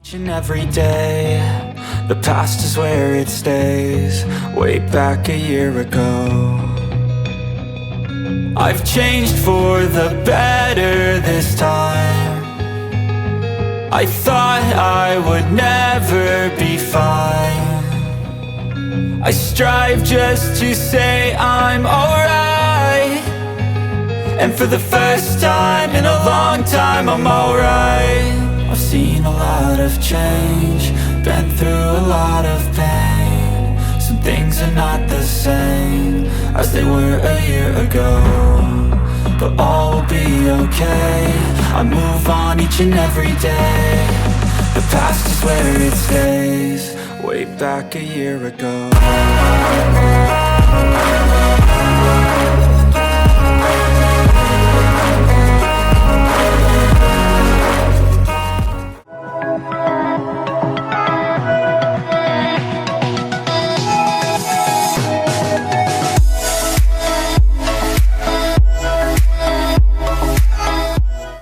Each and every day, the past is where it stays. Way back a year ago, I've changed for the better this time. I thought I would never be fine. I strive just to say I'm alright, and for the first time in a long time I'm alright. I've seen a lot of change, been through a lot of pain. Some things are not the same as they were a year ago, but all will be okay. I move on each and every day. The past is where it stays. Way back a year ago.